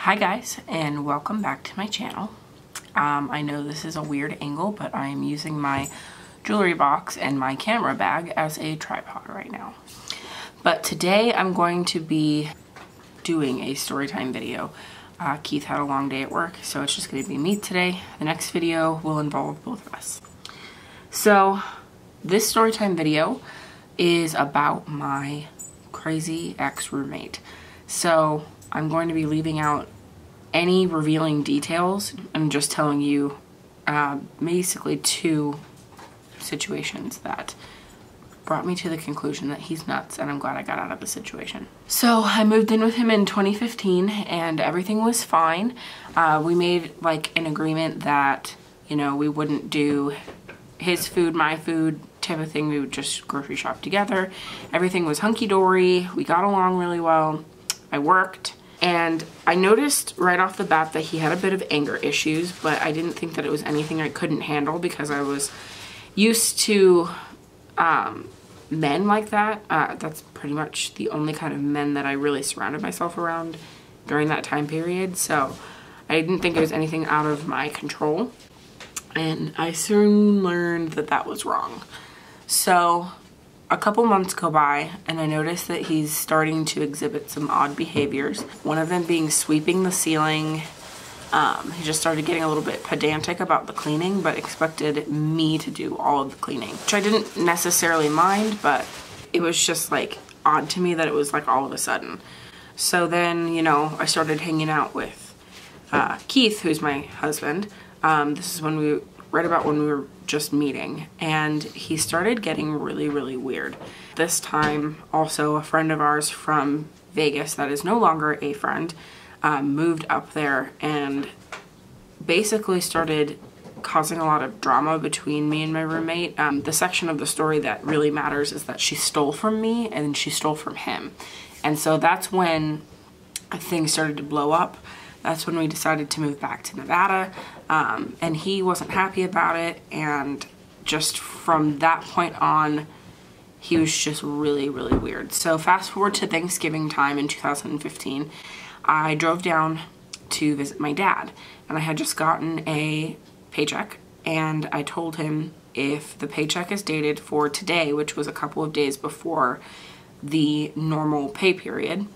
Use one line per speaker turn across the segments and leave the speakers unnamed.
Hi guys, and welcome back to my channel. I know this is a weird angle, but I am using my jewelry box and my camera bag as a tripod right now. But today I'm going to be doing a storytime video. Keith had a long day at work, so it's just going to be me today. The next video will involve both of us. So this storytime video is about my crazy ex-roommate. So I'm going to be leaving out any revealing details and just telling you basically two situations that brought me to the conclusion that he's nuts, and I'm glad I got out of the situation. So I moved in with him in 2015 and everything was fine. We made like an agreement that, you know, we wouldn't do his food, my food type of thing. We would just grocery shop together. Everything was hunky-dory. We got along really well. I worked. And I noticed right off the bat that he had a bit of anger issues, but I didn't think that it was anything I couldn't handle because I was used to men like that. That's pretty much the only kind of men that I really surrounded myself around during that time period. So I didn't think it was anything out of my control. And I soon learned that that was wrong. So a couple months go by and I noticed that he's starting to exhibit some odd behaviors. One of them being sweeping the ceiling. He just started getting a little bit pedantic about the cleaning, but expected me to do all of the cleaning, which I didn't necessarily mind, but it was just like odd to me that it was like all of a sudden. So then, you know, I started hanging out with Keith, who's my husband. This is when right about when we were just meeting, and he started getting really, really weird. This time, also a friend of ours from Vegas that is no longer a friend moved up there and basically started causing a lot of drama between me and my roommate. The section of the story that really matters is that she stole from me and she stole from him. And so that's when things started to blow up. That's when we decided to move back to Nevada, and he wasn't happy about it, and just from that point on, he was just really, really weird. So fast forward to Thanksgiving time in 2015, I drove down to visit my dad, and I had just gotten a paycheck, and I told him if the paycheck is dated for today, which was a couple of days before the normal pay period,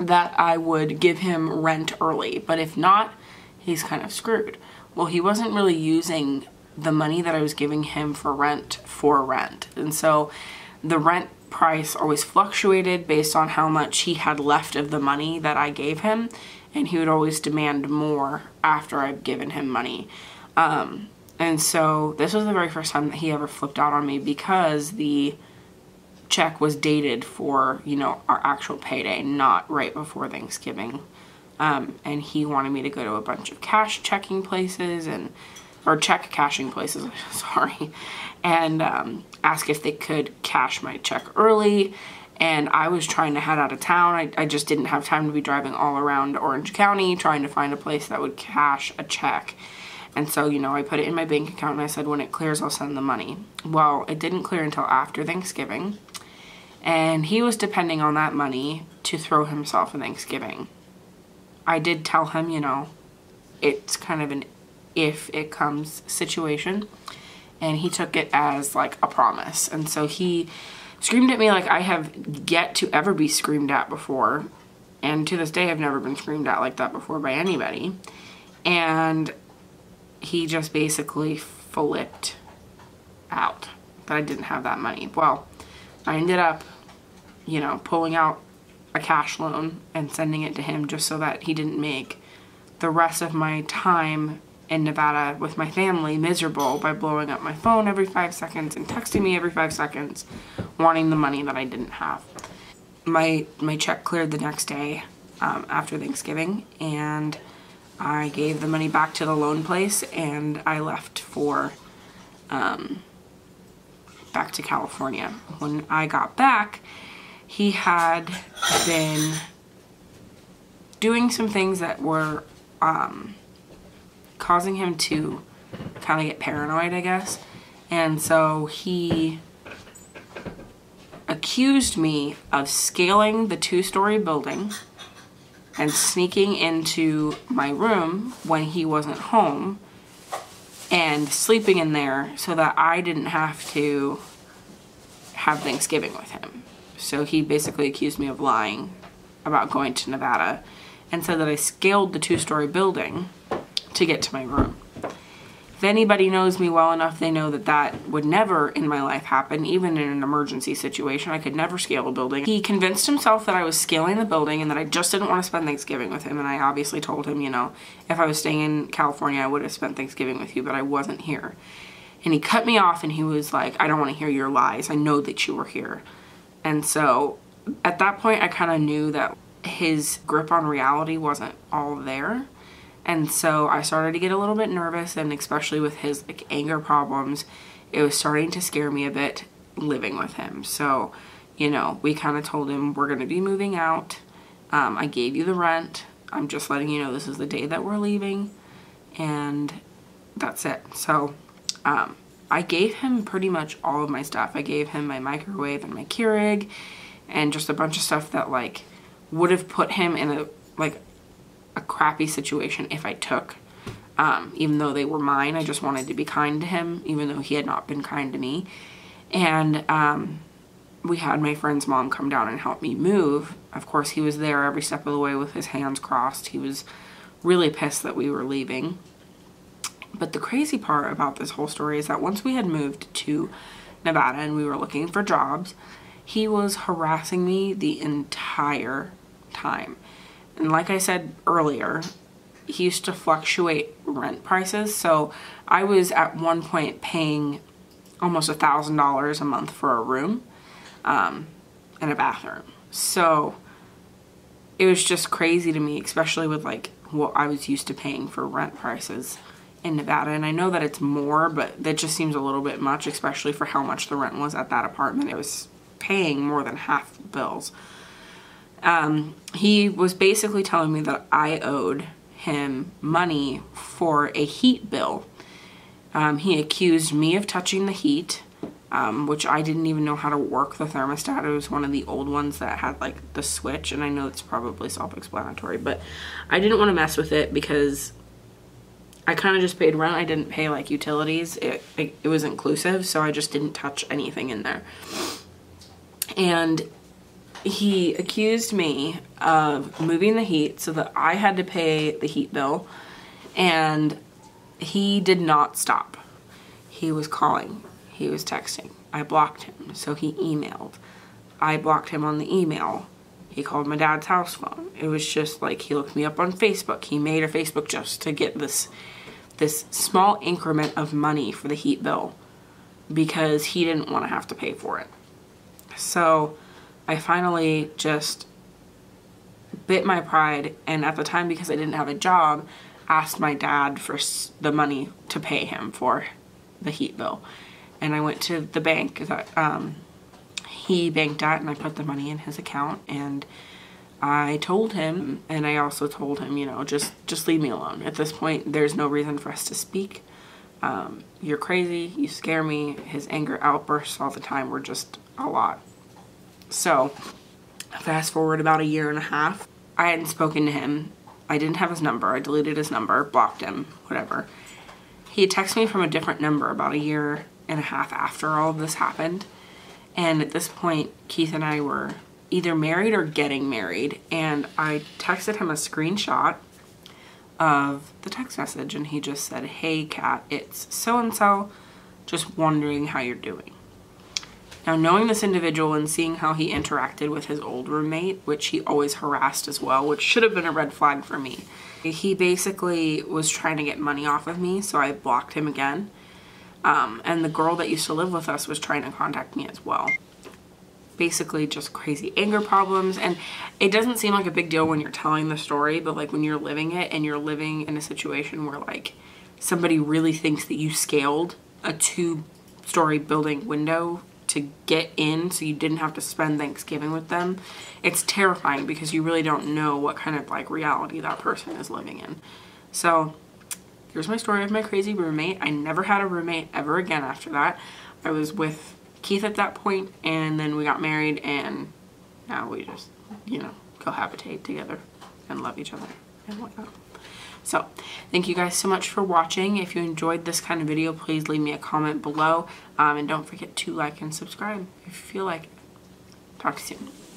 that I would give him rent early, but if not, he's kind of screwed. Well, he wasn't really using the money that I was giving him for rent, and so the rent price always fluctuated based on how much he had left of the money that I gave him, and he would always demand more after I've given him money. And so this was the very first time that he ever flipped out on me, because the check was dated for, you know, our actual payday, not right before Thanksgiving. And he wanted me to go to a bunch of cash checking places or check cashing places, sorry, and ask if they could cash my check early. And I was trying to head out of town. I just didn't have time to be driving all around Orange County trying to find a place that would cash a check. And so, you know, I put it in my bank account and I said, when it clears, I'll send the money. Well, it didn't clear until after Thanksgiving. And he was depending on that money to throw himself in Thanksgiving. I did tell him, you know, it's kind of an if it comes situation. And he took it as like a promise. And so he screamed at me like I have yet to ever be screamed at before. And to this day, I've never been screamed at like that before by anybody. And he just basically flipped out that I didn't have that money. Well, I ended up, you know, pulling out a cash loan and sending it to him just so that he didn't make the rest of my time in Nevada with my family miserable by blowing up my phone every 5 seconds and texting me every 5 seconds wanting the money that I didn't have. My check cleared the next day after Thanksgiving, and I gave the money back to the loan place and I left for back to California. When I got back, he had been doing some things that were causing him to kind of get paranoid, I guess. And so he accused me of scaling the 2-story building and sneaking into my room when he wasn't home and sleeping in there so that I didn't have to have Thanksgiving with him. So he basically accused me of lying about going to Nevada and said that I scaled the 2-story building to get to my room. If anybody knows me well enough, they know that that would never in my life happen, even in an emergency situation. I could never scale a building. He convinced himself that I was scaling the building and that I just didn't want to spend Thanksgiving with him. And I obviously told him, you know, if I was staying in California, I would have spent Thanksgiving with you, but I wasn't here. And he cut me off and he was like, I don't want to hear your lies. I know that you were here. And so at that point, I kind of knew that his grip on reality wasn't all there. And so I started to get a little bit nervous, and especially with his like anger problems, it was starting to scare me a bit living with him. So, you know, we kind of told him we're going to be moving out. I gave you the rent. I'm just letting you know this is the day that we're leaving, and that's it. So I gave him pretty much all of my stuff. I gave him my microwave and my Keurig and just a bunch of stuff that like would have put him in a crappy situation if I took. Even though they were mine, I just wanted to be kind to him, even though he had not been kind to me. And we had my friend's mom come down and help me move. Of course, he was there every step of the way with his hands crossed. He was really pissed that we were leaving. But the crazy part about this whole story is that once we had moved to Nevada and we were looking for jobs, he was harassing me the entire time. And like I said earlier, he used to fluctuate rent prices. So I was at one point paying almost $1,000 a month for a room and a bathroom. So it was just crazy to me, especially with like what I was used to paying for rent prices in Nevada. And I know that it's more, but that just seems a little bit much, especially for how much the rent was at that apartment. It was paying more than half the bills. He was basically telling me that I owed him money for a heat bill. He accused me of touching the heat, which I didn't even know how to work the thermostat. It was one of the old ones that had like the switch, and I know it's probably self-explanatory, but I didn't want to mess with it because I kind of just paid rent. I didn't pay like utilities. It was inclusive, so I just didn't touch anything in there. And he accused me of moving the heat so that I had to pay the heat bill, and he did not stop. He was calling, he was texting. I blocked him, so he emailed. I blocked him on the email. He called my dad's house phone. It was just like he looked me up on Facebook. He made a Facebook just to get this small increment of money for the heat bill because he didn't want to have to pay for it. So I finally just bit my pride, and at the time, because I didn't have a job, asked my dad for the money to pay him for the heat bill. And I went to the bank that he banked at, and I put the money in his account, and I told him, and I also told him, you know, just leave me alone. At this point, there's no reason for us to speak. You're crazy, you scare me. His anger outbursts all the time were just a lot. So, fast forward about 1.5 years, I hadn't spoken to him. I didn't have his number. I deleted his number, blocked him, whatever. He had texted me from a different number about 1.5 years after all of this happened. And at this point, Keith and I were either married or getting married. And I texted him a screenshot of the text message, and he just said, "Hey, Kat, it's so-and-so, just wondering how you're doing." Now, knowing this individual and seeing how he interacted with his old roommate, which he always harassed as well, which should have been a red flag for me. He basically was trying to get money off of me, so I blocked him again. And the girl that used to live with us was trying to contact me as well. Basically just crazy anger problems, and it doesn't seem like a big deal when you're telling the story, but like when you're living it and you're living in a situation where like somebody really thinks that you scaled a 2-story building window to get in so you didn't have to spend Thanksgiving with them, it's terrifying because you really don't know what kind of like reality that person is living in. So here's my story of my crazy roommate. I never had a roommate ever again after that. I was with Keith at that point, and then we got married, and now we just, you know, cohabitate together. and love each other and whatnot. So, thank you guys so much for watching. If you enjoyed this kind of video, please leave me a comment below. And don't forget to like and subscribe if you feel like it. Talk to you soon.